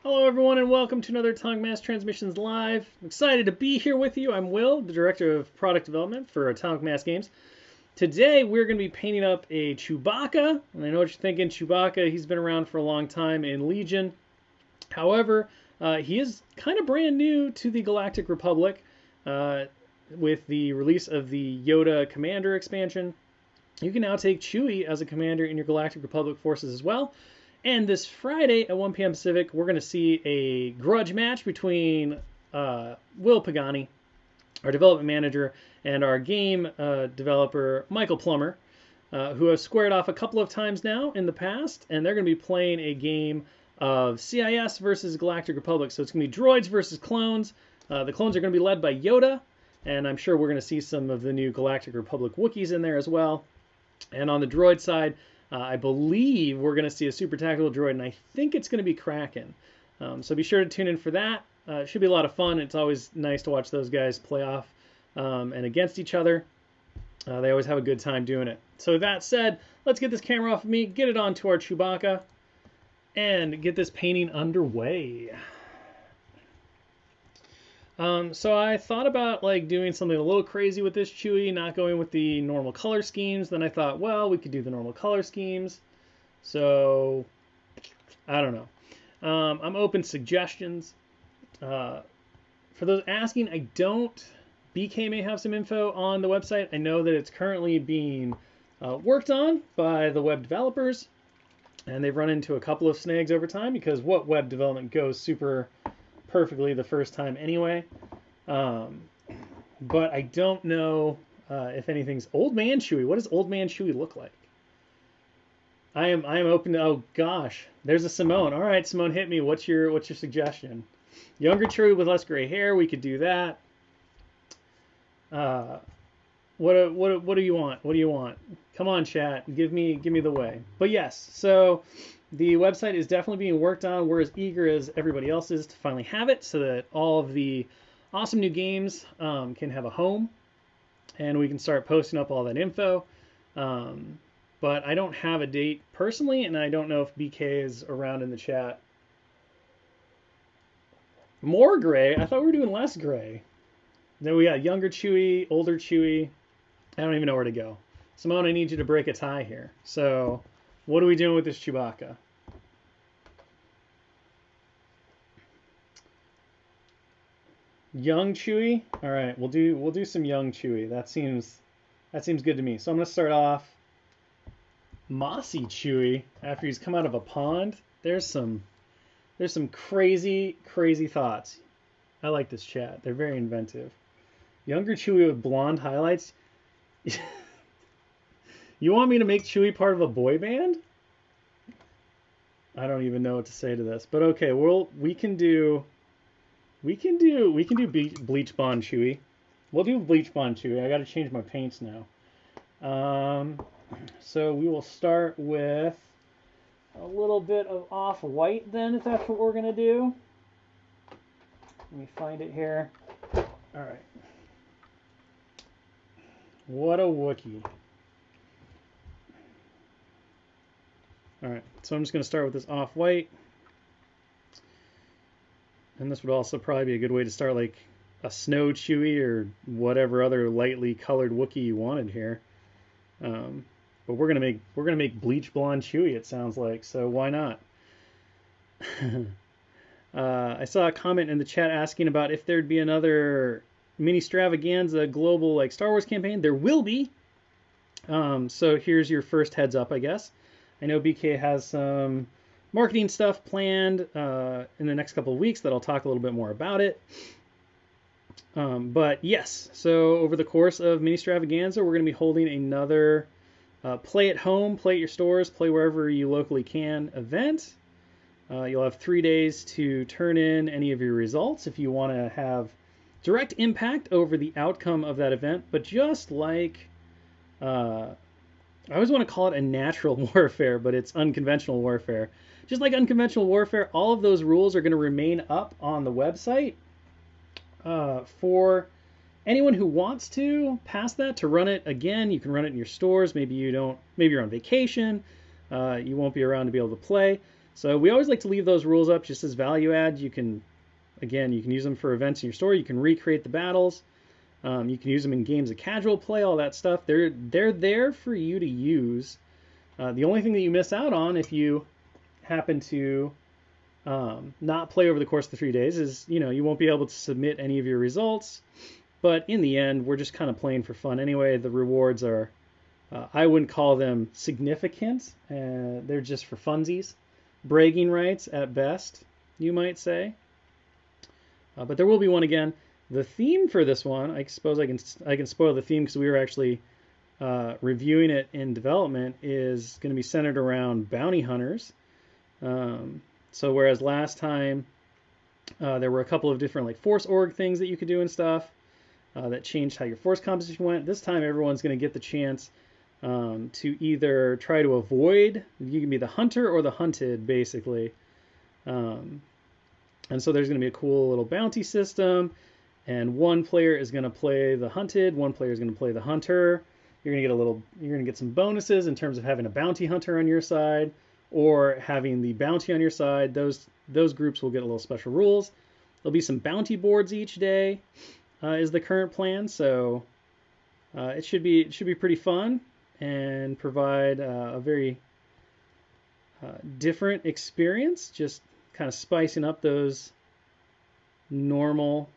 Hello everyone and welcome to another Atomic Mass Transmissions Live. I'm excited to be here with you. I'm Will, the Director of Product Development for Atomic Mass Games. Today we're going to be painting up a Chewbacca, and I know what you're thinking, Chewbacca, he's been around for a long time in Legion. However, he is kind of brand new to the Galactic Republic with the release of the Yoda Commander expansion. You can now take Chewie as a commander in your Galactic Republic forces as well. And this Friday at 1 p.m. Pacific, we're going to see a grudge match between Will Pagani, our development manager, and our game developer, Michael Plummer, who have squared off a couple of times now in the past. And they're going to be playing a game of CIS versus Galactic Republic. So it's going to be droids versus clones. The clones are going to be led by Yoda. And I'm sure we're going to see some of the new Galactic Republic Wookiees in there as well. And on the droid side, I believe we're going to see a super tactical droid, and I think it's going to be Kraken. So be sure to tune in for that. It should be a lot of fun. It's always nice to watch those guys play off and against each other. They always have a good time doing it. So with that said, let's get this camera off of me, get it onto our Chewbacca, and get this painting underway. So I thought about doing something a little crazy with this Chewie, not going with the normal color schemes. Then I thought, well, we could do the normal color schemes. So I don't know. I'm open to suggestions. For those asking, BK may have some info on the website. I know that it's currently being worked on by the web developers, and they've run into a couple of snags over time because what web development goes super perfectly the first time anyway. But I don't know if anything's Old Man Chewie. What does Old Man Chewie look like? I am open to, oh gosh, there's a Simone. All right, Simone, hit me. What's your suggestion? Younger Chewie with less gray hair, we could do that. What do you want? What do you want? Come on, chat. Give me the way. But yes, so the website is definitely being worked on. We're as eager as everybody else is to finally have it so that all of the awesome new games can have a home and we can start posting up all that info. But I don't have a date personally, and I don't know if BK is around in the chat. More gray? I thought we were doing less gray. Then we got younger Chewie, older Chewie. I don't even know where to go. Simone, I need you to break a tie here. So what are we doing with this Chewbacca? Young Chewie? All right, we'll do some young Chewie. That seems good to me. So I'm gonna start off mossy Chewie after he's come out of a pond. There's some crazy thoughts. I like this chat. They're very inventive. Younger Chewie with blonde highlights. You want me to make Chewie part of a boy band? I don't even know what to say to this, but okay, we can do bleach blonde Chewie. We'll do bleach blonde Chewie. I got to change my paints now. So we will start with a little bit of off-white then, if that's what we're gonna do. Let me find it here. All right. What a Wookiee. All right, so I'm just going to start with this off-white. And this would also probably be a good way to start like a snow Chewie or whatever other lightly colored Wookiee you wanted here. But we're gonna make bleach blonde Chewie, it sounds like, so why not? I saw a comment in the chat asking about if there'd be another mini extravaganza global Star Wars campaign. There will be. So here's your first heads up, I guess. I know BK has some marketing stuff planned in the next couple of weeks that I'll talk a little bit more about it. But yes, so over the course of mini extravaganza, we're going to be holding another play at home, play at your stores, play wherever you locally can event. You'll have 3 days to turn in any of your results if you want to have direct impact over the outcome of that event. But just like, I always want to call it a natural warfare, but it's unconventional warfare. Just like unconventional warfare, all of those rules are going to remain up on the website for anyone who wants to pass that to run it again. You can run it in your stores. Maybe you don't. Maybe you're on vacation. You won't be around to be able to play. So we always like to leave those rules up just as value add. You can, again, you can use them for events in your store. You can recreate the battles. You can use them in games of casual play, all that stuff. They're there for you to use. The only thing that you miss out on if you happen to not play over the course of the 3 days is, you won't be able to submit any of your results. But in the end, we're just kind of playing for fun anyway. The rewards are, I wouldn't call them significant. They're just for funsies. Bragging rights at best, you might say. But there will be one again. The theme for this one, I suppose I can spoil the theme because we were actually reviewing it in development, is going to be centered around bounty hunters. So whereas last time there were a couple of different like force org things that you could do and stuff that changed how your force composition went, this time everyone's going to get the chance to either try to avoid, you can be the hunter or the hunted basically. And so there's going to be a cool little bounty system, and one player is going to play the hunted, one player is going to play the hunter. You're going to get some bonuses in terms of having a bounty hunter on your side or having the bounty on your side. Those groups will get a little special rules. There'll be some bounty boards each day, is the current plan. So it should be pretty fun and provide a very different experience, just kind of spicing up those normal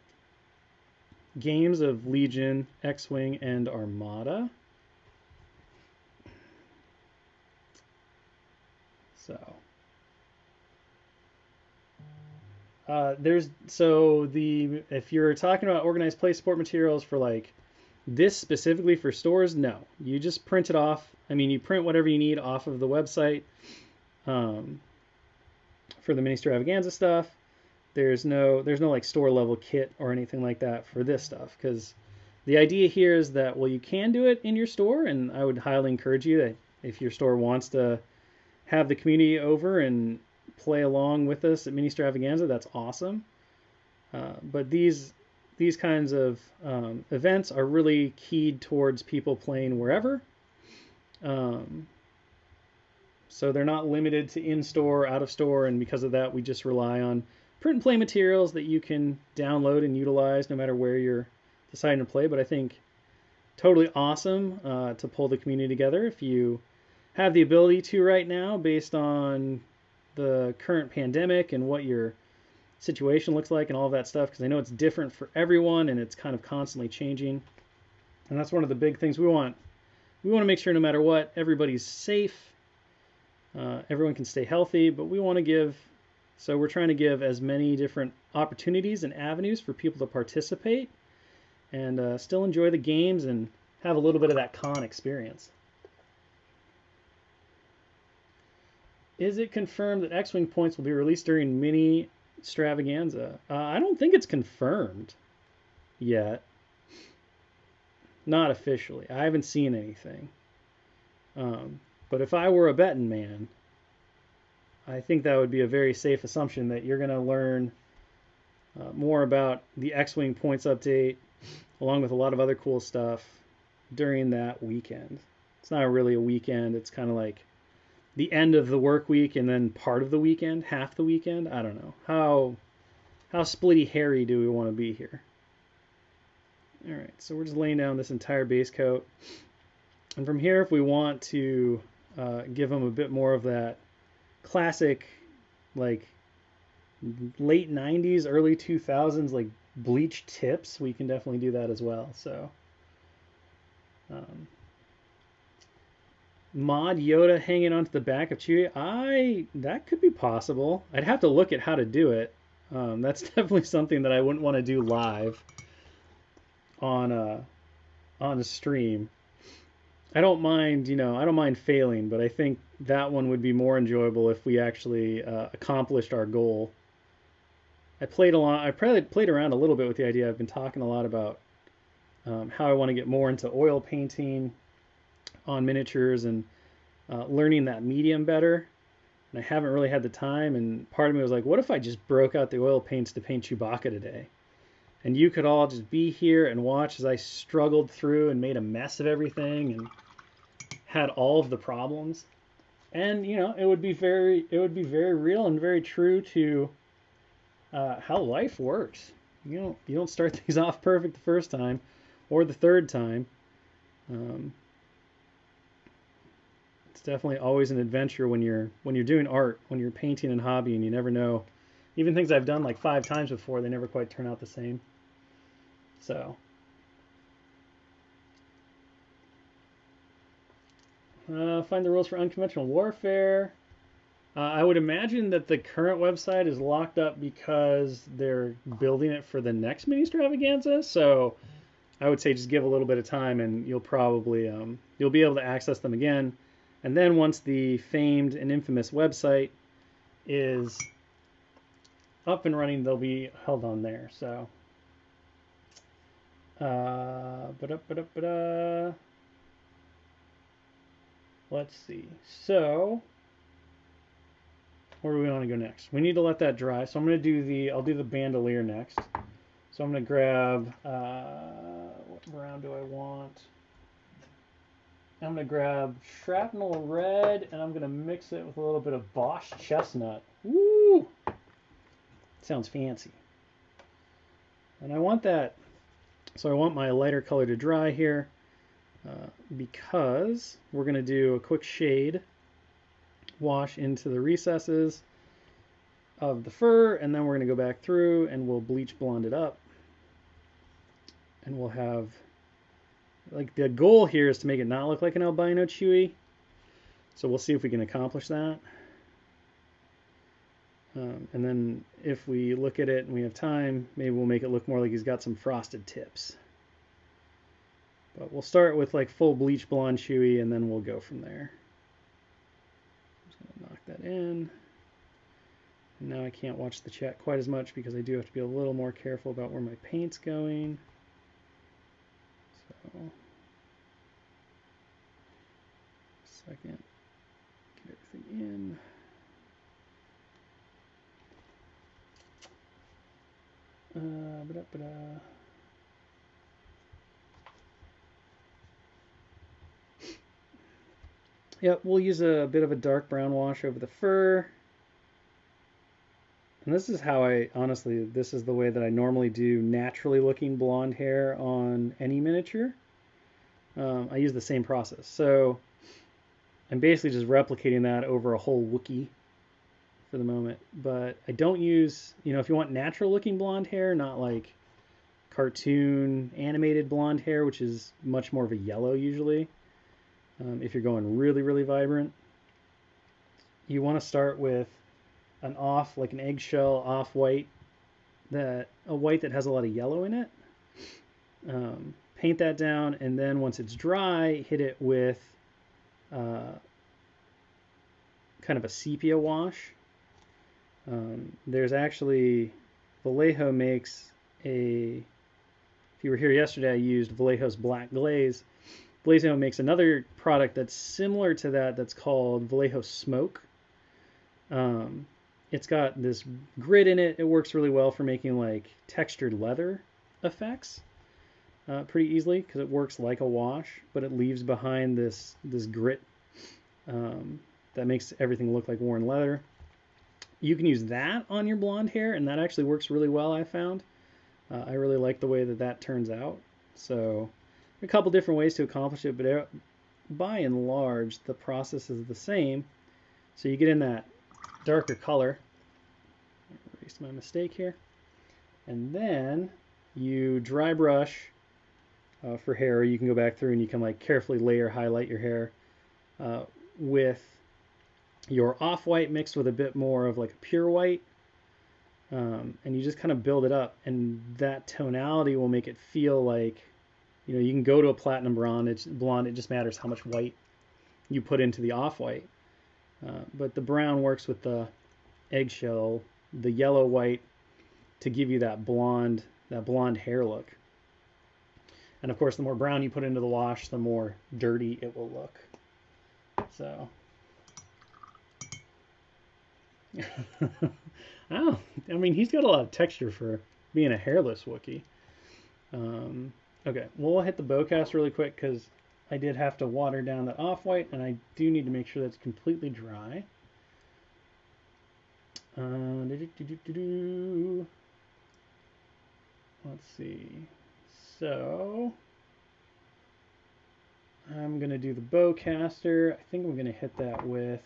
games of Legion, X-Wing, and Armada. So if you're talking about organized play support materials for like this specifically for stores, no, you just print it off. I mean, you print whatever you need off of the website for the mini extravaganza stuff. There's no like store level kit or anything like that for this stuff, because the idea here is that, well, you can do it in your store, and I would highly encourage you that if your store wants to have the community over and play along with us at Mini Extravaganza, that's awesome. But these kinds of events are really keyed towards people playing wherever. So they're not limited to in-store, out-of-store, and because of that, we just rely on print and play materials that you can download and utilize no matter where you're deciding to play. But I think totally awesome to pull the community together if you have the ability to right now, based on the current pandemic and what your situation looks like and all of that stuff, because I know it's different for everyone and it's kind of constantly changing. And that's one of the big things we want. We want to make sure no matter what, everybody's safe, everyone can stay healthy, but we want to give, so we're trying to give as many different opportunities and avenues for people to participate and still enjoy the games and have a little bit of that con experience. Is it confirmed that X-Wing points will be released during Mini Extravaganza? I don't think it's confirmed yet. Not officially. I haven't seen anything. But if I were a betting man, I think that would be a very safe assumption that you're going to learn more about the X-Wing points update, along with a lot of other cool stuff during that weekend. It's not really a weekend. It's kind of like the end of the work week and then part of the weekend, half the weekend. I don't know. How splitty hairy do we want to be here? All right, so we're just laying down this entire base coat. And from here, if we want to give them a bit more of that classic, like late 90s, early 2000s, like bleached tips, we can definitely do that as well. So mod Yoda hanging onto the back of Chewie, that could be possible. I'd have to look at how to do it. That's definitely something that I wouldn't want to do live on a stream. I don't mind, I don't mind failing, but I think that one would be more enjoyable if we actually accomplished our goal. I probably played around a little bit with the idea. I've been talking a lot about how I want to get more into oil painting on miniatures and learning that medium better. And I haven't really had the time, and part of me was like, what if I just broke out the oil paints to paint Chewbacca today? And you could all just be here and watch as I struggled through and made a mess of everything and had all of the problems. And you know, it would be very real and very true to how life works. You don't start things off perfect the first time or the third time. Um, it's definitely always an adventure when you're doing art, when you're painting and hobby, and you never know. Even things I've done like 5 times before, they never quite turn out the same. So, find the rules for unconventional warfare. I would imagine that the current website is locked up because they're building it for the next mini extravaganza. So I would say just give a little bit of time, and you'll probably you'll be able to access them again. And then once the famed and infamous website is up and running, they'll be held on there. So, let's see. So, where do we want to go next? We need to let that dry. So I'm going to do I'll do the bandolier next. So I'm going to grab, what brown do I want? I'm going to grab shrapnel red, and I'm going to mix it with a little bit of Bosch chestnut. Woo! Sounds fancy. And I want that, so I want my lighter color to dry here, because we're going to do a quick shade wash into the recesses of the fur, and then we're going to go back through and we'll bleach blonde it up. And we'll have, like, the goal here is to make it not look like an albino Chewie. So we'll see if we can accomplish that. And then if we look at it and we have time, maybe we'll make it look more like he's got some frosted tips. But we'll start with like full bleach blonde Chewie, and then we'll go from there. I'm just going to knock that in. And now I can't watch the chat quite as much because I do have to be a little more careful about where my paint's going. So, second, get everything in. Yep, we'll use a bit of a dark brown wash over the fur. And this is how honestly, this is the way that I normally do naturally looking blonde hair on any miniature. I use the same process. So I'm basically just replicating that over a whole Wookiee for the moment. But I don't use, if you want natural looking blonde hair, not like cartoon animated blonde hair, which is much more of a yellow usually. If you're going really, really vibrant, you want to start with like an eggshell off-white, a white that has a lot of yellow in it. Paint that down, and then once it's dry, hit it with kind of a sepia wash. There's actually, Vallejo makes if you were here yesterday, I used Vallejo's Black Glaze. Vallejo makes another product that's similar to that that's called Vallejo Smoke. It's got this grit in it. It works really well for making like textured leather effects pretty easily because it works like a wash, but it leaves behind this grit that makes everything look like worn leather. You can use that on your blonde hair, and that actually works really well, I found. I really like the way that turns out. So a couple different ways to accomplish it, but by and large, the process is the same. So you get in that darker color. Erase my mistake here. And then you dry brush for hair. You can go back through and you can like carefully layer highlight your hair with your off-white mixed with a bit more of like a pure white. And you just kind of build it up, and that tonality will make it feel like, you can go to a platinum blonde. It just matters how much white you put into the off-white. But the brown works with the eggshell, the yellow white, to give you that blonde hair look. And of course, the more brown you put into the wash, the more dirty it will look. So, oh, I mean, he's got a lot of texture for being a hairless Wookiee. Okay, we'll hit the bowcast really quick because I did have to water down that off-white, and I do need to make sure that's completely dry. Let's see. So I'm going to do the bowcaster. I think I'm going to hit that with,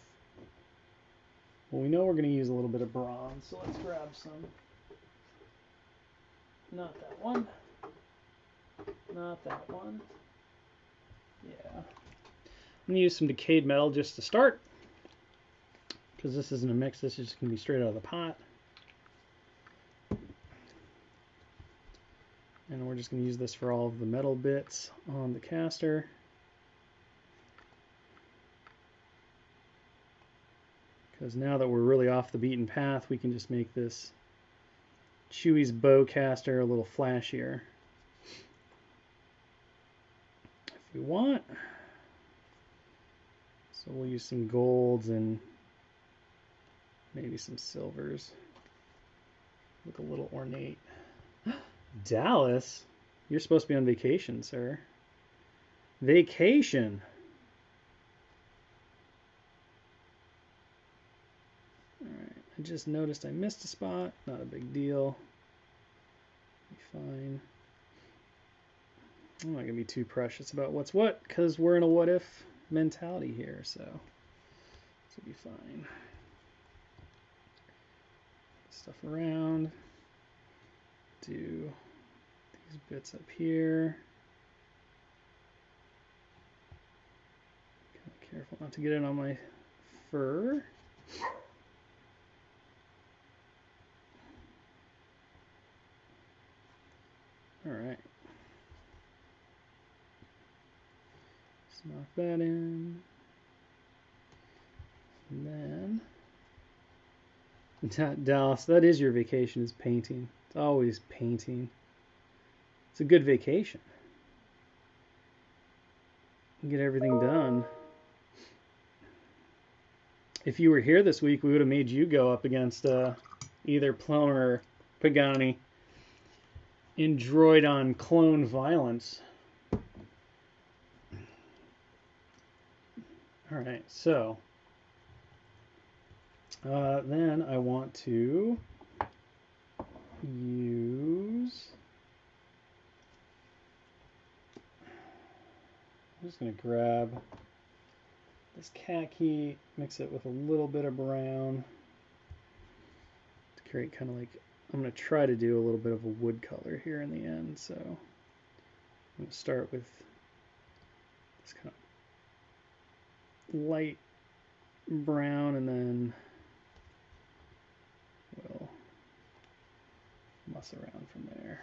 well, we know we're going to use a little bit of bronze, so let's grab some. Not that one. Not that one. Yeah. I'm going to use some decayed metal just to start, because this isn't a mix. This is just going to be straight out of the pot. And we're just going to use this for all of the metal bits on the caster. Because now that we're really off the beaten path, we can just make this Chewy's bowcaster a little flashier if we want. So we'll use some golds and maybe some silvers. Look a little ornate. Dallas, you're supposed to be on vacation, sir. Vacation. Alright, I just noticed I missed a spot. Not a big deal. Be fine. I'm not going to be too precious about what's what, because we're in a what-if mentality here, so this will be fine. Stuff around. Do these bits up here. Kind of careful not to get it on my fur. All right. Let's knock that in. And then, Dallas, that is your vacation, is painting. It's always painting. It's a good vacation. You get everything done. If you were here this week, we would have made you go up against either Plumber or Pagani in Droidon clone violence. Alright, so then I want to use, I'm just going to grab this khaki, mix it with a little bit of brown to create kind of like, I'm going to try to do a little bit of a wood color here in the end. So I'm going to start with this kind of light brown, and then we'll muss around from there.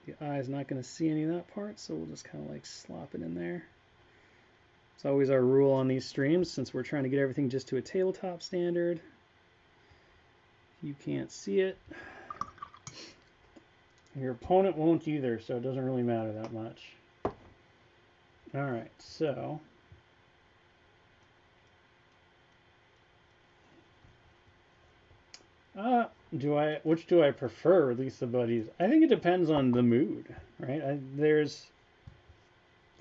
The eye's not going to see any of that part, so we'll just kind of like slop it in there. It's always our rule on these streams, since we're trying to get everything just to a tabletop standard. You can't see it. Your opponent won't either, so it doesn't really matter that much. Alright, so which do I prefer, Release the Buddies? I think it depends on the mood, right? There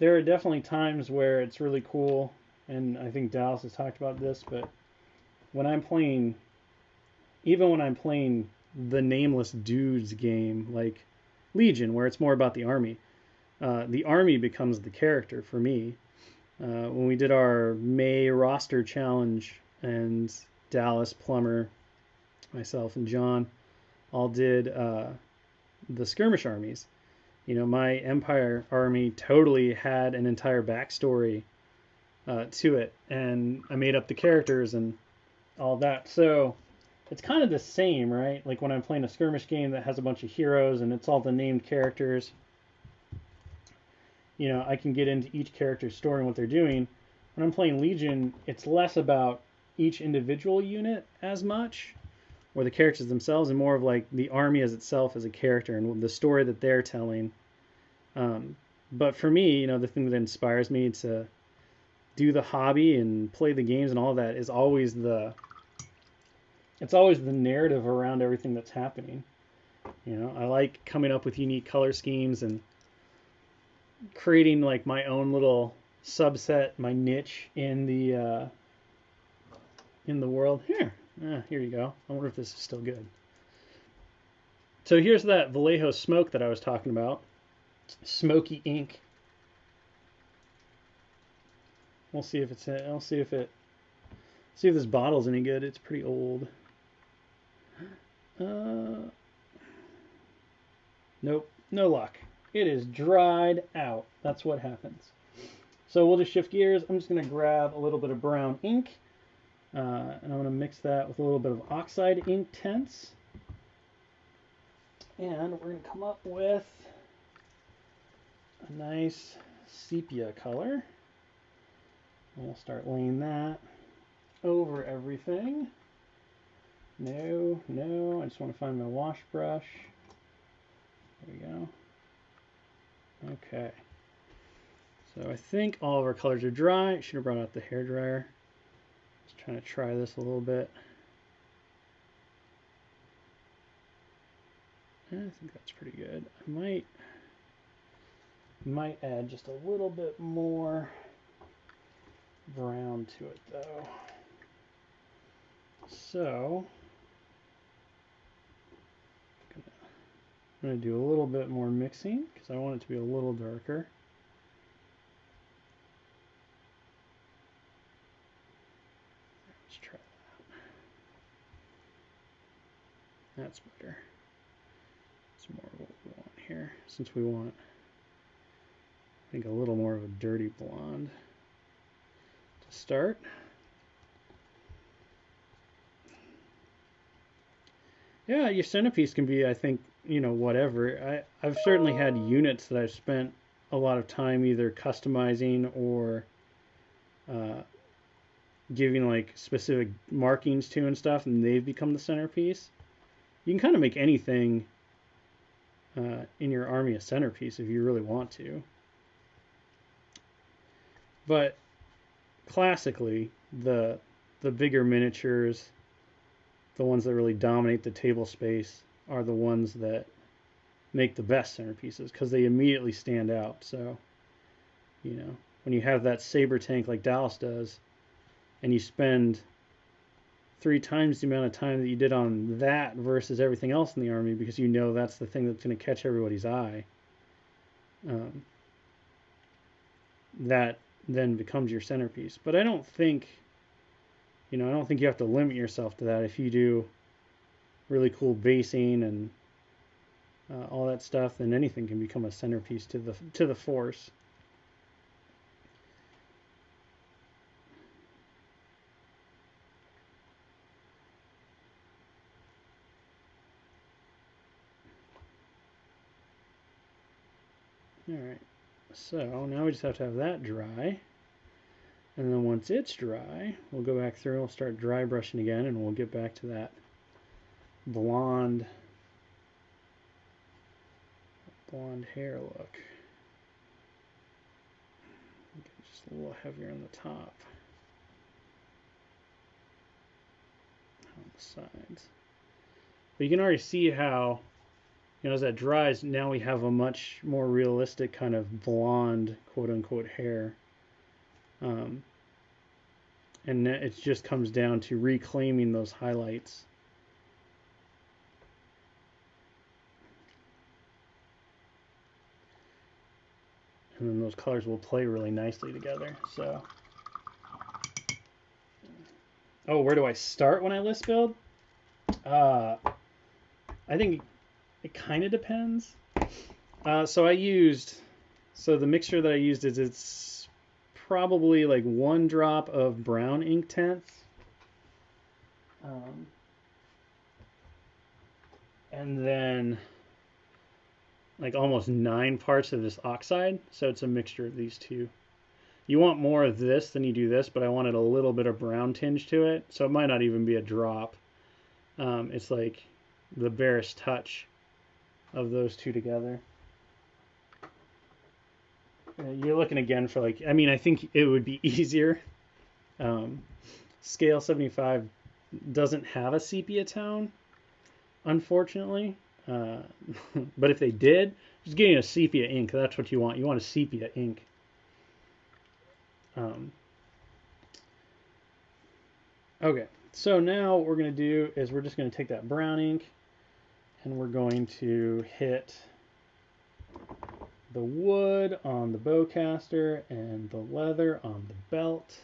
are definitely times where it's really cool, and I think Dallas has talked about this, but when I'm playing, even when I'm playing the nameless dudes game like Legion, where it's more about the army becomes the character for me. When we did our May roster challenge, and Dallas, Plumber, myself, and John all did the skirmish armies. You know, my Empire army totally had an entire backstory to it, and I made up the characters and all that. So it's kind of the same, right? Like when I'm playing a skirmish game that has a bunch of heroes and it's all the named characters, you know, I can get into each character's story and what they're doing. When I'm playing Legion, it's less about each individual unit as much, or the characters themselves, and more of like the army as itself as a character and the story that they're telling. But for me, you know, the thing that inspires me to do the hobby and play the games and all that is always the it's always the narrative around everything that's happening. You know, I like coming up with unique color schemes and creating like my own little subset, my niche in the world. Here you go. I wonder if this is still good. So here's that Vallejo Smoke that I was talking about. Smoky ink. We'll see if it's. I'll see if this bottle's any good. It's pretty old. Nope, no luck. It is dried out. That's what happens. So we'll just shift gears. I'm just going to grab a little bit of brown ink, and I'm going to mix that with a little bit of oxide ink tints. And we're going to come up with a nice sepia color. And we'll start laying that over everything. No, I just want to find my wash brush. There we go. Okay. So I think all of our colors are dry. I should have brought out the hairdryer. Just trying to try this a little bit. I think that's pretty good. I might add just a little bit more brown to it though. So I'm going to do a little bit more mixing because I want it to be a little darker. Let's try that. That's better. It's more of what we want here, since we want, I think, a little more of a dirty blonde to start. Yeah, your centerpiece can be, I think, you know, whatever. I've certainly had units that I've spent a lot of time either customizing or giving like specific markings to and stuff, and they've become the centerpiece. You can kind of make anything in your army a centerpiece if you really want to. But classically, the bigger miniatures, the ones that really dominate the table space, are the ones that make the best centerpieces because they immediately stand out. So, you know, when you have that saber tank like Dallas does, and you spend 3 times the amount of time that you did on that versus everything else in the army because you know that's the thing that's going to catch everybody's eye, that then becomes your centerpiece. But I don't think you have to limit yourself to that. If you do really cool basing and all that stuff, then anything can become a centerpiece to the force. All right, so now we just have to have that dry. And then once it's dry, we'll go back through, we'll start dry brushing again, and we'll get back to that blonde hair look. Just a little heavier on the top, on the sides. But you can already see how, you know, as that dries, now we have a much more realistic kind of blonde, quote-unquote, hair. And it just comes down to reclaiming those highlights. And then those colors will play really nicely together. So, oh, where do I start when I list build? I think it kind of depends. So the mixture that I used is it's probably like 1 drop of brown ink tints, and then like almost 9 parts of this oxide. So it's a mixture of these two. You want more of this than you do this, but I wanted a little bit of brown tinge to it, so it might not even be a drop. It's like the barest touch of those two together. You're looking again for like, I mean, I think it would be easier. Scale 75 doesn't have a sepia tone, unfortunately. But if they did, just getting a sepia ink. That's what you want. You want a sepia ink. Okay, so now what we're going to do is we're just going to take that brown ink and we're going to hit the wood on the bowcaster and the leather on the belt.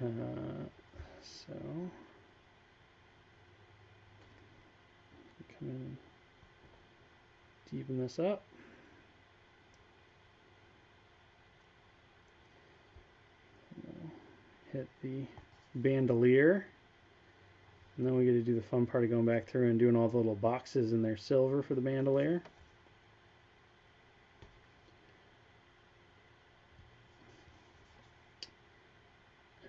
So come in, deepen this up. Hit the bandolier, and then we get to do the fun part of going back through and doing all the little boxes in their silver for the bandolier.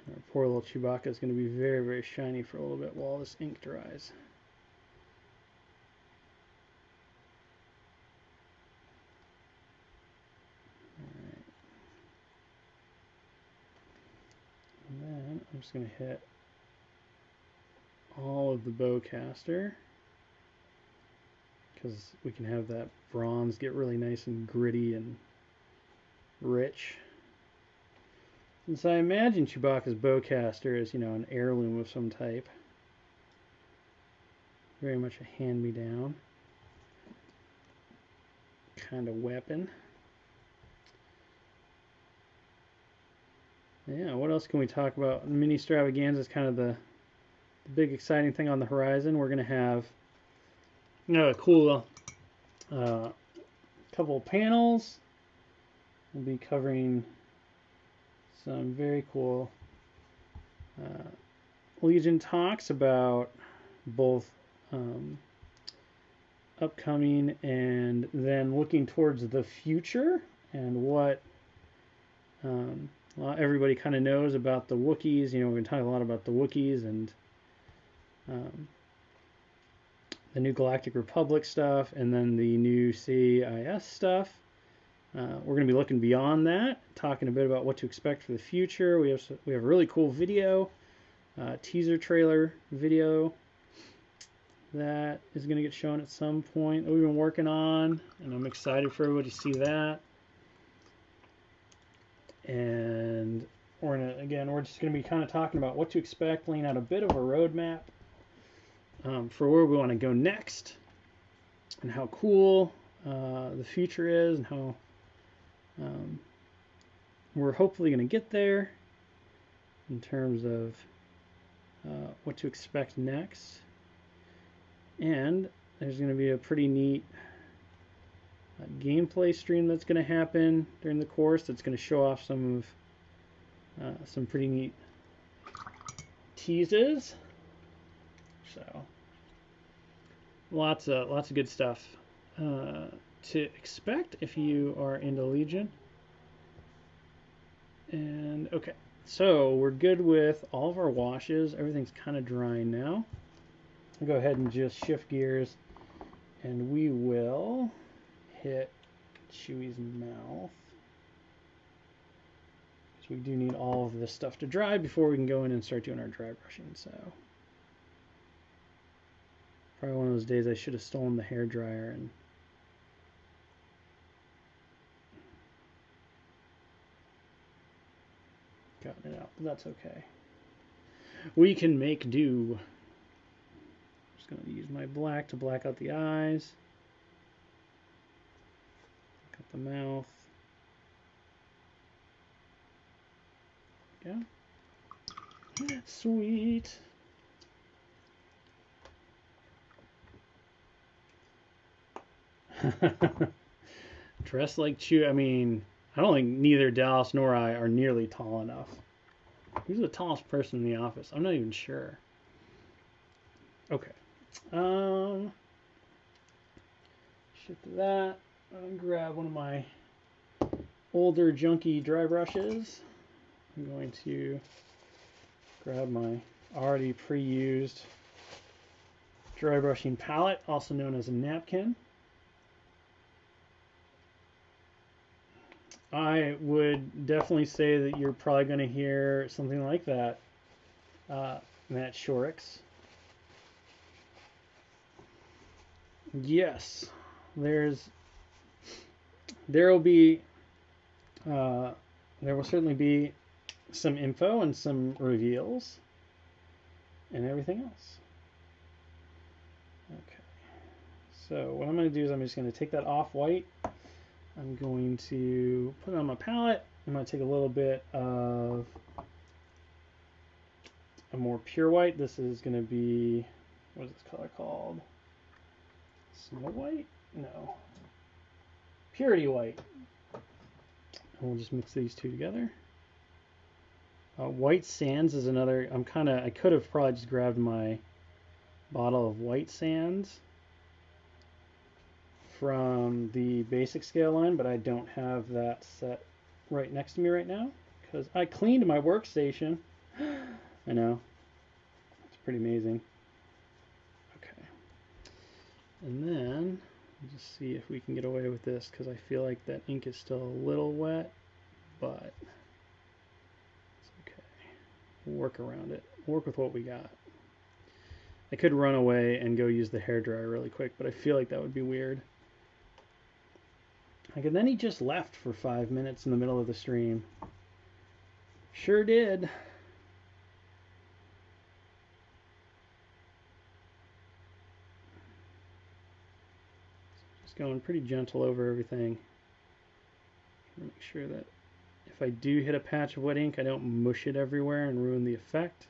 And our poor little Chewbacca is going to be very, very shiny for a little bit while this ink dries. And then I'm just going to hit all of the bowcaster because we can have that bronze get really nice and gritty and rich. And so I imagine Chewbacca's bowcaster is, you know, an heirloom of some type. Very much a hand-me-down kind of weapon. Yeah, what else can we talk about? Mini Stravaganza is kind of the big exciting thing on the horizon. We're going to have, you know, a cool couple of panels. We'll be covering some very cool Legion talks about both upcoming and then looking towards the future and what everybody kind of knows about the Wookiees. You know, we're going to talk a lot about the Wookiees and the new Galactic Republic stuff and then the new CIS stuff. We're going to be looking beyond that, talking a bit about what to expect for the future. We have a really cool video, teaser trailer video that is going to get shown at some point that we've been working on, and I'm excited for everybody to see that. And we're just going to be kind of talking about what to expect, laying out a bit of a roadmap for where we want to go next, and how cool the future is, and how we're hopefully going to get there in terms of what to expect next. And there's going to be a pretty neat gameplay stream that's going to happen during the course that's going to show off some pretty neat teases. So lots of good stuff to expect if you are into Legion. And okay, so we're good with all of our washes. Everything's kind of drying now. I'll go ahead and just shift gears, and we will hit Chewie's mouth. So we do need all of this stuff to dry before we can go in and start doing our dry brushing. So probably one of those days I should have stolen the hair dryer and gotten it out, but that's okay. We can make do. Just going to use my black to black out the eyes, cut the mouth. Yeah. Sweet. Dress like Chew. I mean, I don't think neither Dallas nor I are nearly tall enough. Who's the tallest person in the office? I'm not even sure. Okay. Shift to that. I'm gonna grab one of my older junky dry brushes. I'm going to grab my already pre-used dry brushing palette, also known as a napkin. I would definitely say that you're probably going to hear something like that Matt Shorix. Yes, there will be there will certainly be some info and some reveals and everything else. Okay, so what I'm going to do is I'm just going to take that off-white. I'm going to put it on my palette. I'm going to take a little bit of a more pure white. This is going to be, what is this color called? Snow white? No. Purity white. And we'll just mix these two together. White sands is another. I could have probably just grabbed my bottle of white sands from the basic scale line, but I don't have that set right next to me right now because I cleaned my workstation. I know. It's pretty amazing. Okay. And then we'll just see if we can get away with this because I feel like that ink is still a little wet, but it's okay. We'll work around it. We'll work with what we got. I could run away and go use the hairdryer really quick, but I feel like that would be weird. Like, and then he just left for 5 minutes in the middle of the stream. Sure did. Just going pretty gentle over everything. Make sure that if I do hit a patch of wet ink, I don't mush it everywhere and ruin the effect.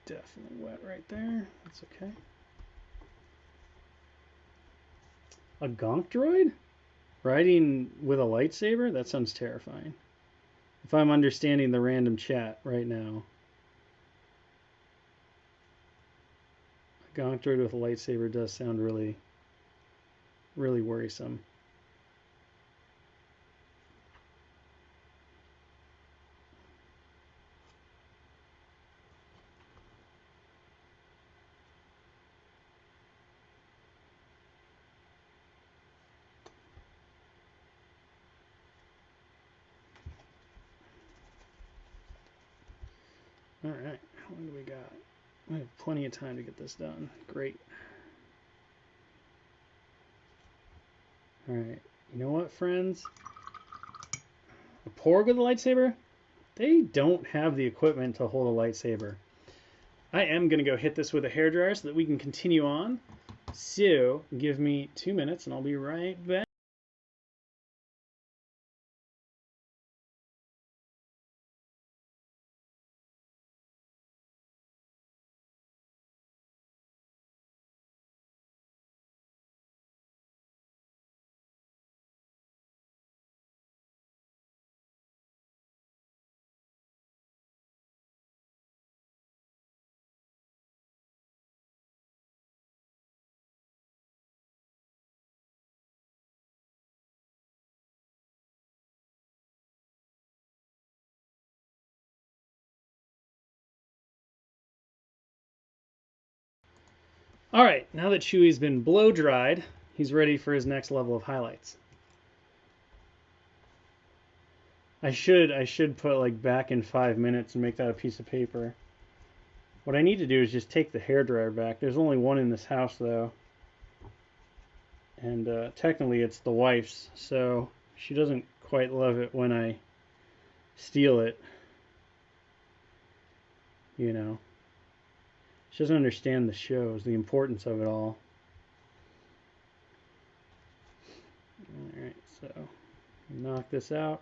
Definitely wet right there. That's okay. A gonk droid? Riding with a lightsaber? That sounds terrifying. If I'm understanding the random chat right now. A gonk droid with a lightsaber does sound really, really worrisome. All right, how long do we got? We have plenty of time to get this done. Great. All right, you know what, friends? A Porg with a lightsaber? They don't have the equipment to hold a lightsaber. I am going to go hit this with a hairdryer so that we can continue on. So, give me 2 minutes and I'll be right back. All right, now that Chewie's been blow dried, he's ready for his next level of highlights. I should put like back in 5 minutes and make that a piece of paper. What I need to do is just take the hairdryer back. There's only one in this house though. And technically it's the wife's, so she doesn't quite love it when I steal it. You know. She doesn't understand the shows, the importance of it all. Alright, so knock this out.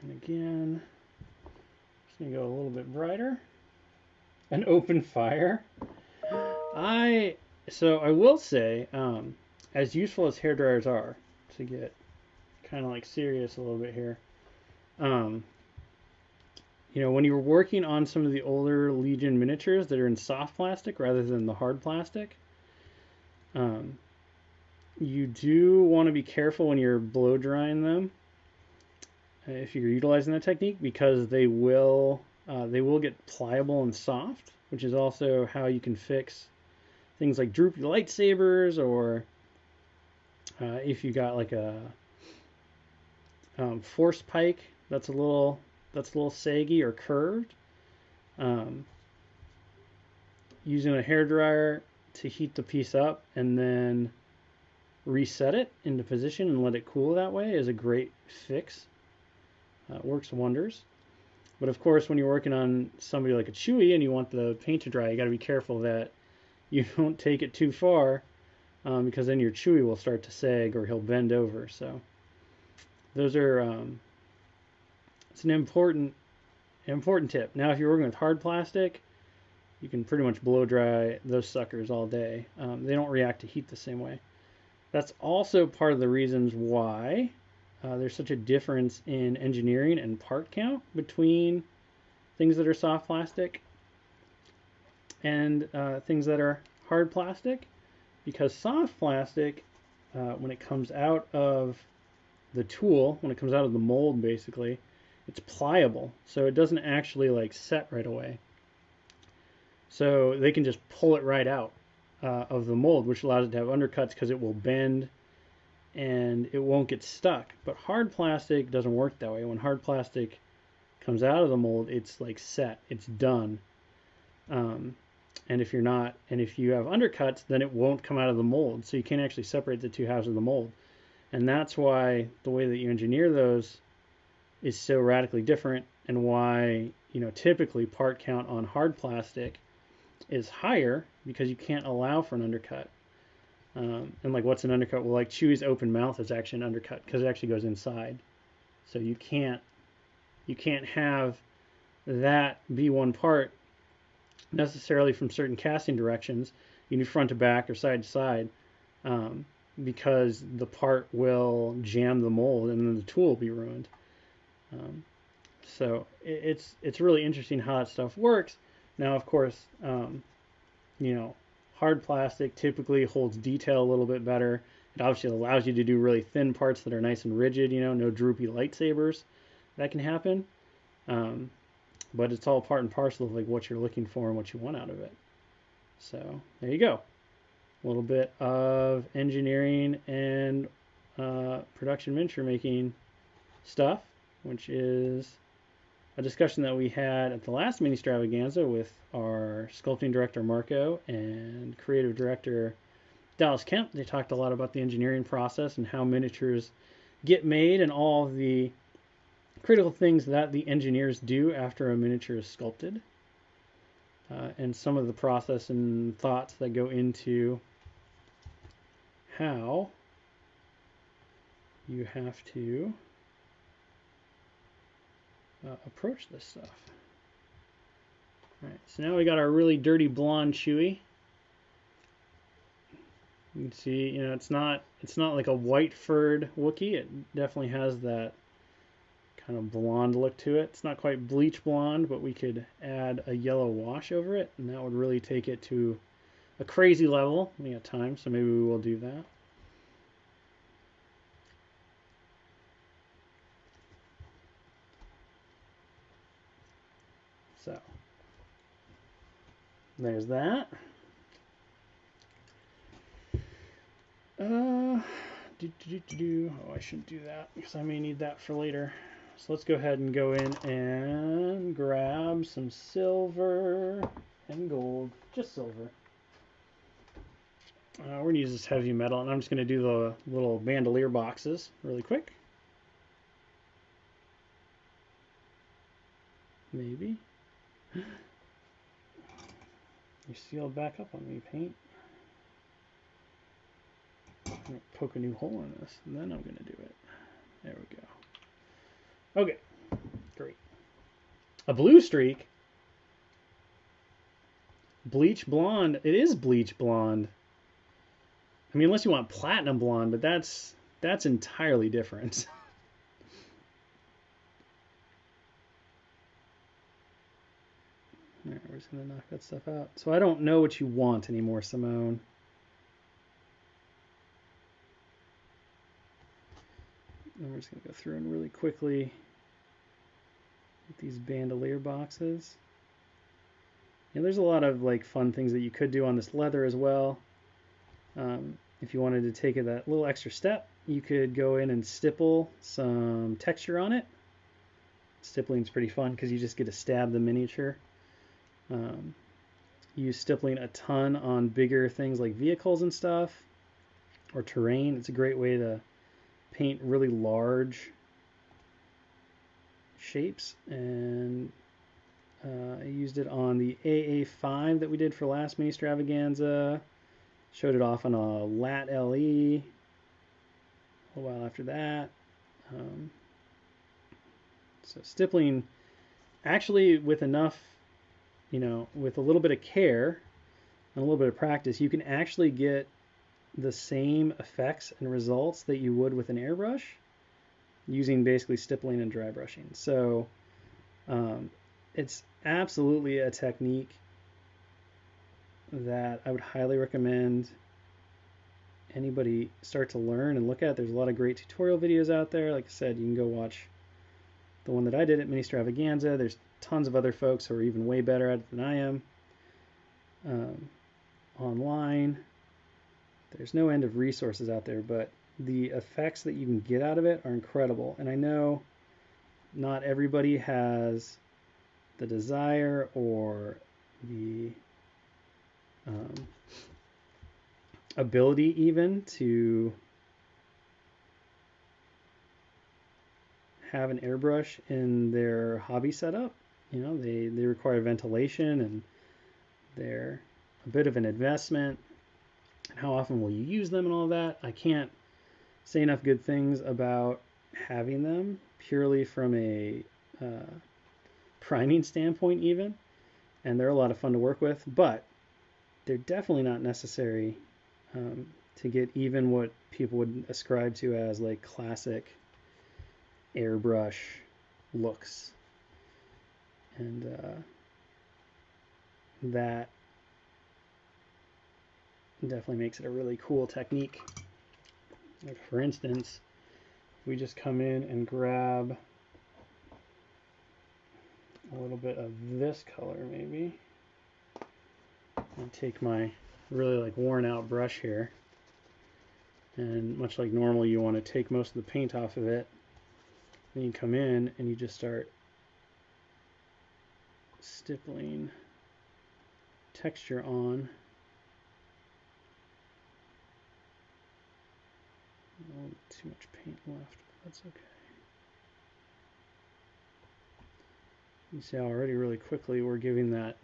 And again, just gonna go a little bit brighter. An open fire. So I will say, as useful as hairdryers are, to get kind of like serious a little bit here, you know, when you're working on some of the older Legion miniatures that are in soft plastic rather than the hard plastic, you do want to be careful when you're blow drying them if you're utilizing that technique, because they will get pliable and soft, which is also how you can fix things like droopy lightsabers, or if you got like a force pike that's a little saggy or curved. Using a hairdryer to heat the piece up and then reset it into position and let it cool that way is a great fix. Works wonders. But of course, when you're working on somebody like a Chewie and you want the paint to dry, you got to be careful that you don't take it too far, because then your Chewie will start to sag or he'll bend over. So those are it's an important tip. Now, if you're working with hard plastic, you can pretty much blow dry those suckers all day. They don't react to heat the same way. That's also part of the reasons why there's such a difference in engineering and part count between things that are soft plastic and things that are hard plastic. Because soft plastic, when it comes out of the tool, when it comes out of the mold, basically, it's pliable, so it doesn't actually like set right away. So they can just pull it right out of the mold, which allows it to have undercuts because it will bend and it won't get stuck. But hard plastic doesn't work that way. When hard plastic comes out of the mold, it's like set, it's done. And if you have undercuts, then it won't come out of the mold. So you can't actually separate the two halves of the mold. And that's why the way that you engineer those is so radically different, and why, you know, typically part count on hard plastic is higher, because you can't allow for an undercut. And like, what's an undercut? Well, like Chewie's open mouth is actually an undercut because it actually goes inside. So you can't have that be one part necessarily from certain casting directions. You need front to back or side to side, because the part will jam the mold and then the tool will be ruined. So it's really interesting how that stuff works. Now, of course, you know, hard plastic typically holds detail a little bit better. It obviously allows you to do really thin parts that are nice and rigid, you know, no droopy lightsabers. That can happen. But it's all part and parcel of like what you're looking for and what you want out of it. So there you go. A little bit of engineering and production miniature making stuff, which is a discussion that we had at the last mini extravaganza with our sculpting director Marco and creative director Dallas Kemp. They talked a lot about the engineering process and how miniatures get made and all of the critical things that the engineers do after a miniature is sculpted, and some of the process and thoughts that go into how you have to approach this stuff. All right, so now we got our really dirty blonde Chewie. You can see, you know, it's not like a white furred Wookiee. It definitely has that kind of blonde look to it. It's not quite bleach blonde, but we could add a yellow wash over it, and that would really take it to a crazy level. We got time, so maybe we will do that. So there's that. Oh, I shouldn't do that because I may need that for later. So let's go ahead and go in and grab some silver and gold, just silver. We're going to use this heavy metal, and I'm just going to do the little bandolier boxes really quick. Maybe. You sealed back up on me, paint. I'm going to poke a new hole in this, and then I'm going to do it. There we go. Okay, great. A blue streak. Bleach blonde. It is bleach blonde. I mean, unless you want platinum blonde, but that's entirely different. we're just going to knock that stuff out. So I don't know what you want anymore, Simone. And we're just going to go through and really quickly with these bandolier boxes. And there's a lot of like fun things that you could do on this leather as well. If you wanted to take it that little extra step, you could go in and stipple some texture on it. Stippling is pretty fun because you just get to stab the miniature. Use stippling a ton on bigger things like vehicles and stuff, or terrain. It's a great way to paint really large shapes, and I used it on the AA5 that we did for last mini extravaganza. Showed it off on a Lat LE a while after that. So stippling, actually, with enough, with a little bit of care and a little bit of practice, you can actually get the same effects and results that you would with an airbrush using basically stippling and dry brushing. So it's absolutely a technique that I would highly recommend anybody start to learn and look at. There's a lot of great tutorial videos out there. Like I said, you can go watch the one that I did at Mini Extravaganza. There's tons of other folks who are even way better at it than I am online. There's no end of resources out there, but the effects that you can get out of it are incredible. And I know not everybody has the desire or the ability even to have an airbrush in their hobby setup. They require ventilation, and they're a bit of an investment. And how often will you use them and all that? I can't say enough good things about having them purely from a priming standpoint even. And they're a lot of fun to work with, but they're definitely not necessary to get even what people would ascribe to as like classic airbrush looks. And that definitely makes it a really cool technique. Like for instance, we just come in and grab a little bit of this color maybe, and take my really like worn out brush here, and much like normal you want to take most of the paint off of it. Then you come in and you just start stippling texture on. Oh, too much paint left, but that's okay. You see how already really quickly we're giving that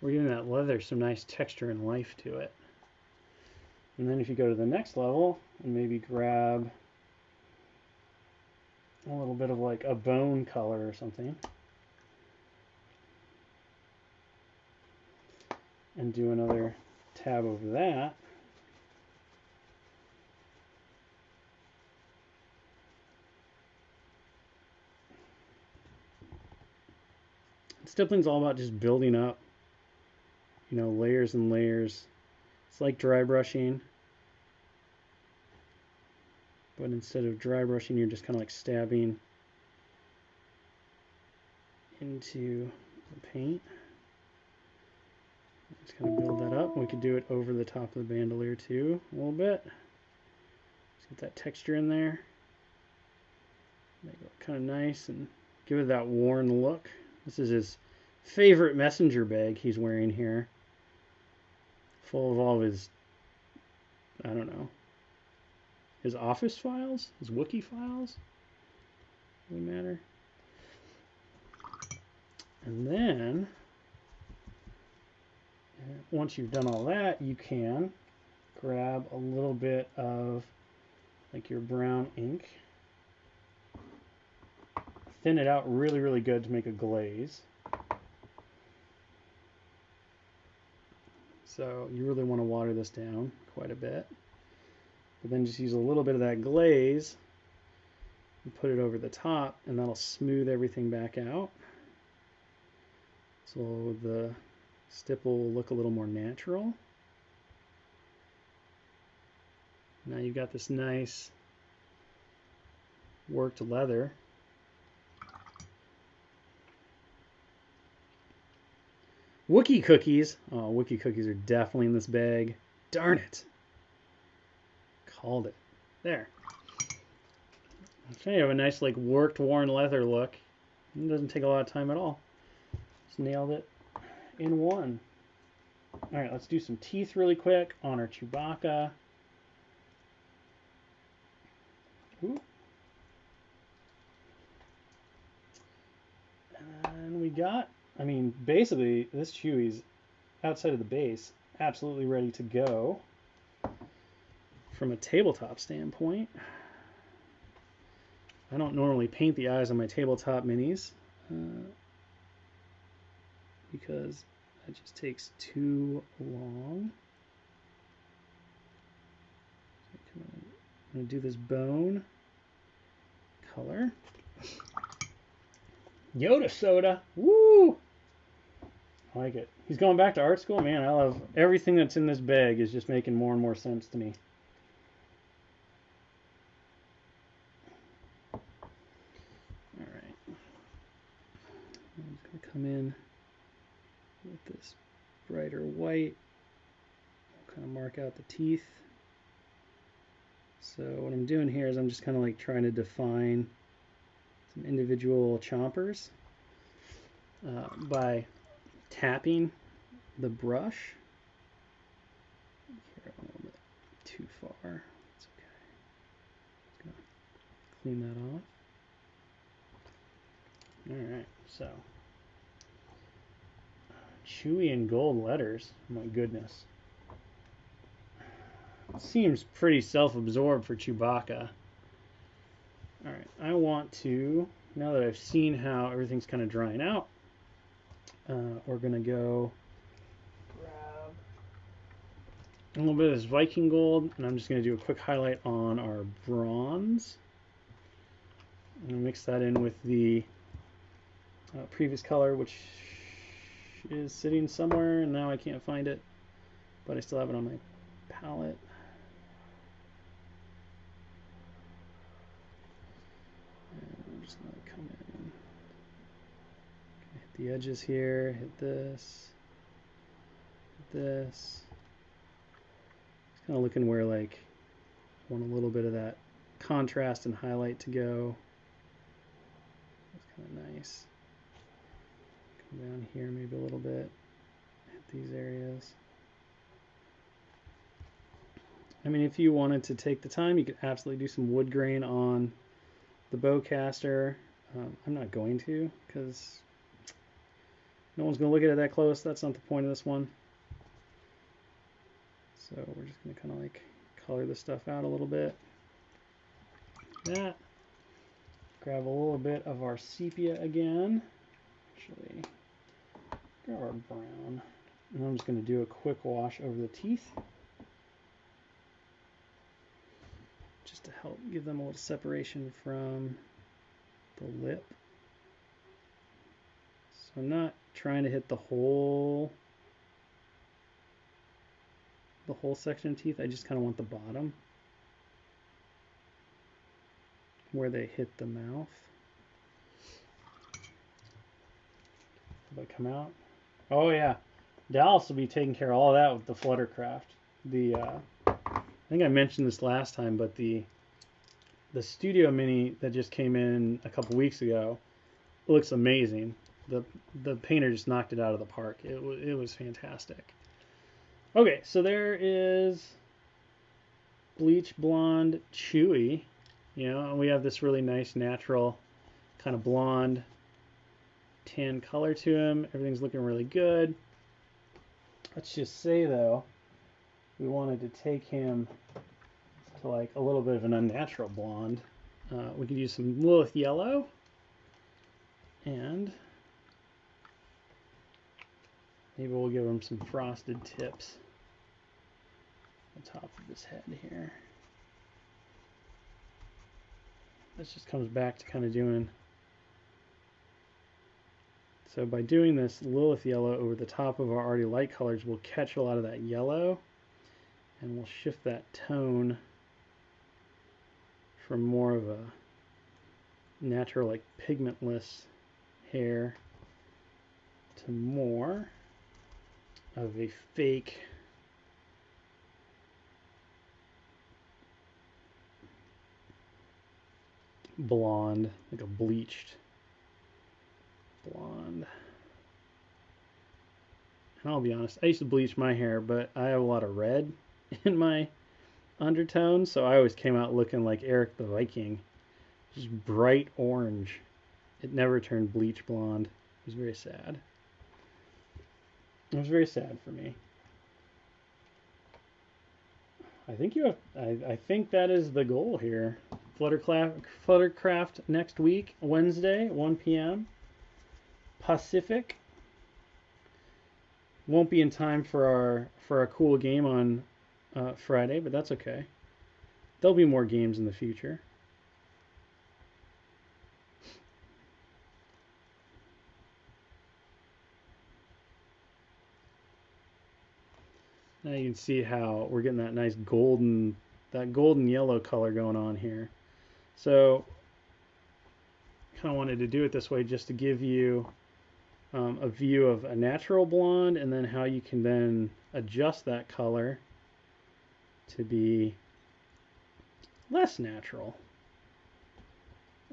leather some nice texture and life to it. And then if you go to the next level and maybe grab a little bit of like a bone color or something, and do another tab over that, Stippling's all about just building up, layers and layers. It's like dry brushing, but instead of dry brushing, you're just kind of like stabbing into the paint. Just kind of build that up. We could do it over the top of the bandolier too, a little bit. Just get that texture in there. Make it look kind of nice and give it that worn look. This is his favorite messenger bag he's wearing here, full of all of his, I don't know, his office files, his Wookiee files. Doesn't matter. And then, once you've done all that, you can grab a little bit of like your brown ink, thin it out really, really good to make a glaze. So you really want to water this down quite a bit. But then just use a little bit of that glaze and put it over the top, and that'll smooth everything back out. So the stipple will look a little more natural. Now you've got this nice worked leather. Wookiee cookies. Oh, Wookiee cookies are definitely in this bag. Darn it. Called it. There. So you have a nice, like, worked, worn leather look. It doesn't take a lot of time at all. Just nailed it in one. All right, let's do some teeth really quick on our Chewbacca. Ooh. And we got, I mean, basically, this Chewie's outside of the base, absolutely ready to go from a tabletop standpoint. I don't normally paint the eyes on my tabletop minis because it just takes too long. I'm going to do this bone color. Yoda soda. Woo! I like it. He's going back to art school. Man, I love everything that's in this bag is just making more and more sense to me. All right. I'm just going to come in with this brighter white. I'll kind of mark out the teeth. So what I'm doing here is I'm just kind of like trying to define some individual chompers by tapping the brush. Here, a little bit too far. It's okay. Just gonna clean that off. All right, so Chewy in gold letters. My goodness. It seems pretty self-absorbed for Chewbacca. All right, I want to, now that I've seen how everything's kind of drying out, we're going to go grab a little bit of this Viking gold, and I'm just going to do a quick highlight on our bronze. I'm going to mix that in with the previous color, which is sitting somewhere, and now I can't find it, but I still have it on my palette. Just going to come in, hit the edges here, hit this, hit this. Just kind of looking where, like, I want a little bit of that contrast and highlight to go. That's kind of nice. Come down here maybe a little bit, hit these areas. I mean, if you wanted to take the time, you could absolutely do some wood grain on the bowcaster. I'm not going to because no one's going to look at it that close. That's not the point of this one. So we're just going to kind of like color this stuff out a little bit. That. Grab a little bit of our sepia again. Actually, grab our brown. And I'm just going to do a quick wash over the teeth, just to help give them a little separation from the lip. So I'm not trying to hit the whole section of teeth. I just kind of want the bottom where they hit the mouth. If I come out, oh yeah, Dallas will be taking care of all that with the Fluttercraft. I think I mentioned this last time, but the Studio Mini that just came in a couple weeks ago looks amazing. The painter just knocked it out of the park. It was fantastic. Okay, so there is bleach blonde Chewy. You know, and we have this really nice natural kind of blonde tan color to him. Everything's looking really good. Let's just say though, we wanted to take him to like a little bit of an unnatural blonde. We could use some Lilith yellow, and maybe we'll give him some frosted tips on top of his head here. This just comes back to kind of doing So by doing this Lilith yellow over the top of our already light colors, we'll catch a lot of that yellow, and we'll shift that tone from more of a natural, like pigmentless hair to more of a fake blonde, like a bleached blonde. And I'll be honest, I used to bleach my hair, but I have a lot of red in my undertones, so I always came out looking like Eric the Viking. Just bright orange. It never turned bleach blonde. It was very sad. It was very sad for me. I think you have. I think that is the goal here. Fluttercraft next week, Wednesday, 1 p.m. Pacific. Won't be in time for our cool game on Friday, but that's okay. There'll be more games in the future. Now you can see how we're getting that nice golden yellow color going on here. So kind of wanted to do it this way just to give you a view of a natural blonde, and then how you can then adjust that color to be less natural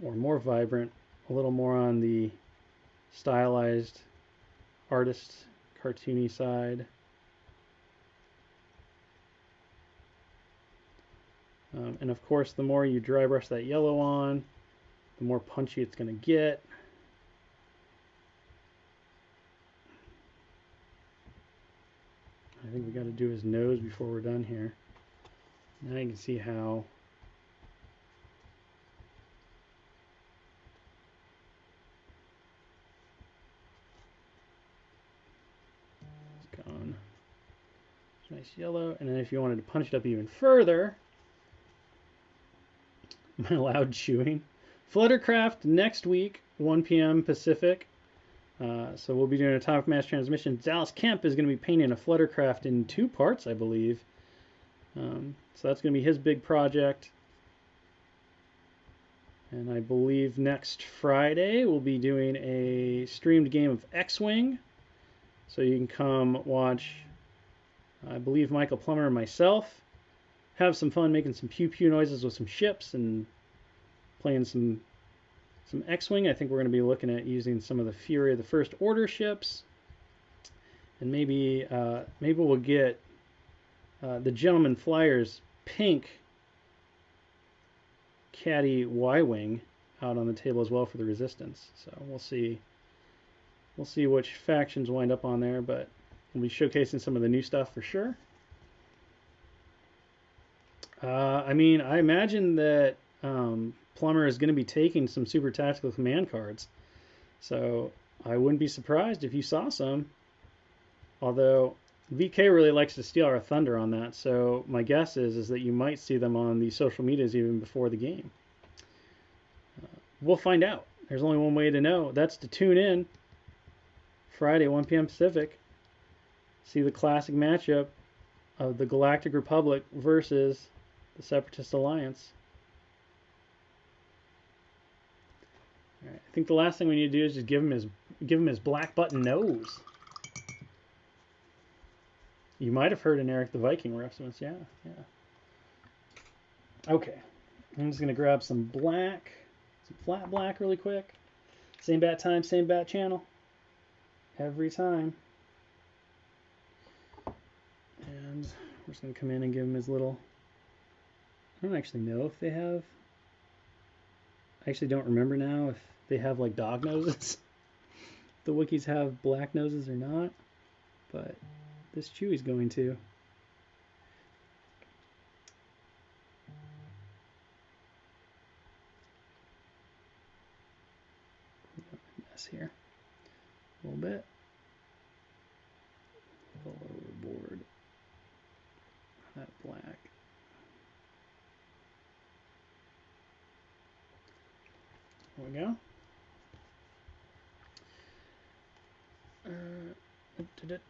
or more vibrant, a little more on the stylized artist cartoony side. And of course, the more you dry brush that yellow on, the more punchy it's going to get. I think we got to do his nose before we're done here. Now you can see how it's gone. Nice yellow. And then if you wanted to punch it up even further, my loud chewing. Fluttercraft next week, 1 p.m. Pacific. So we'll be doing a Atomic Mass transmission. Dallas Kemp is going to be painting a Fluttercraft in 2 parts, I believe. So that's going to be his big project. And I believe next Friday we'll be doing a streamed game of X-Wing. So you can come watch, I believe, Michael Plummer and myself have some fun making some pew-pew noises with some ships and playing some X-Wing. I think we're going to be looking at using some of the Fury of the First Order ships. And maybe we'll get the Gentleman Flyer's pink Caddy Y-Wing out on the table as well for the Resistance. So we'll see which factions wind up on there, but we'll be showcasing some of the new stuff for sure. I mean, I imagine that Plummer is going to be taking some Super Tactical Command cards, so I wouldn't be surprised if you saw some. Although VK really likes to steal our thunder on that, so my guess is that you might see them on the social medias even before the game. We'll find out. There's only one way to know. That's to tune in Friday, 1 p.m. Pacific. See the classic matchup of the Galactic Republic versus the Separatist Alliance. All right, I think the last thing we need to do is just give him his black button nose. You might have heard an Eric the Viking reference, yeah. Okay, I'm just gonna grab some black, some flat black really quick. Same bat time, same bat channel. Every time. And we're just gonna come in and give him his little, I don't actually know if they have, I actually don't remember now if they have like dog noses. The Wookiees have black noses or not, but this Chewie's going to. Mess here a little bit. All overboard. That black. There we go. I think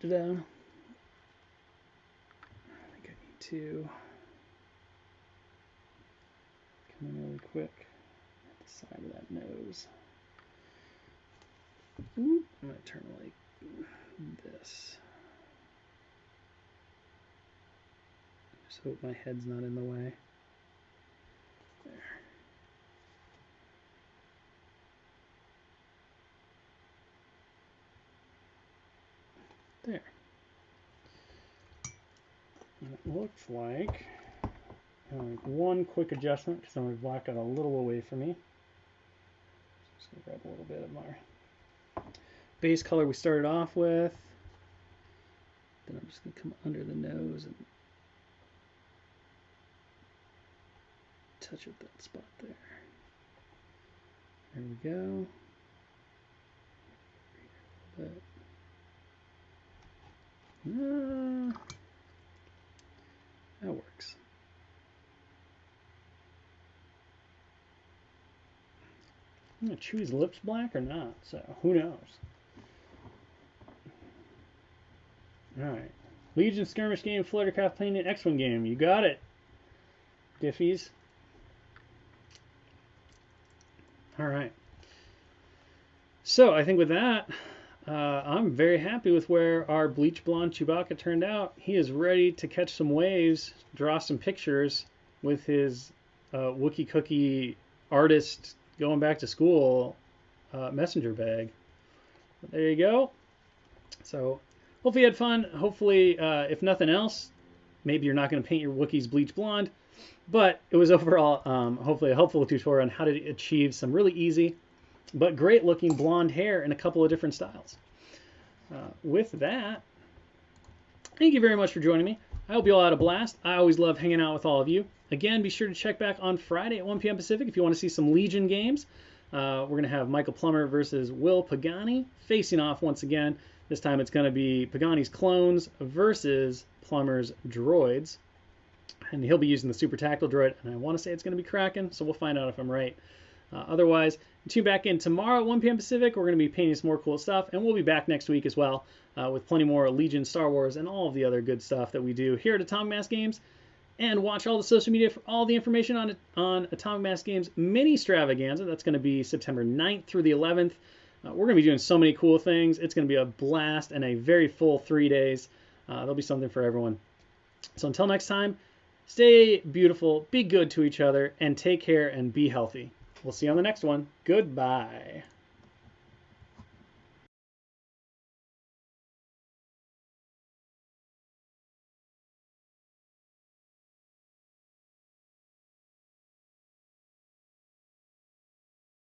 I need to come in really quick at the side of that nose. Ooh, I'm going to turn it like this. Just hope my head's not in the way. There. And it looks like one quick adjustment because I'm going to black out a little away from me. Just going to grab a little bit of my base color we started off with. Then I'm just going to come under the nose and touch up that spot there. There we go. But that works. I'm going to chew his lips black or not, so who knows? Alright. Legion skirmish game, Fluttercraft painting, X-Wing game. You got it, Diffies. Alright. So, I think with that, I'm very happy with where our bleach blonde Chewbacca turned out. He is ready to catch some waves, draw some pictures with his Wookiee Cookie artist going back to school messenger bag. But there you go. So hopefully you had fun. Hopefully, if nothing else, maybe you're not going to paint your Wookiees bleach blonde. But it was overall hopefully a helpful tutorial on how to achieve some really easy but great looking blonde hair in a couple of different styles. With that, thank you very much for joining me. I hope you all had a blast. I always love hanging out with all of you. Again, be sure to check back on Friday at 1 p.m. Pacific if you want to see some Legion games. We're going to have Michael Plummer versus Will Pagani facing off once again. This time it's going to be Pagani's clones versus Plummer's droids. And he'll be using the Super Tactile droid, and I want to say it's going to be Kraken, so we'll find out if I'm right. Otherwise, tune back in tomorrow at 1 p.m. Pacific. We're going to be painting some more cool stuff, and we'll be back next week as well with plenty more Legion, Star Wars, and all of the other good stuff that we do here at Atomic Mass Games. And watch all the social media for all the information on Atomic Mass Games mini extravaganza. That's going to be September 9th through the 11th. We're going to be doing so many cool things. It's going to be a blast and a very full 3 days. There'll be something for everyone. So until next time, stay beautiful, be good to each other, and take care and be healthy. We'll see you on the next one. Goodbye.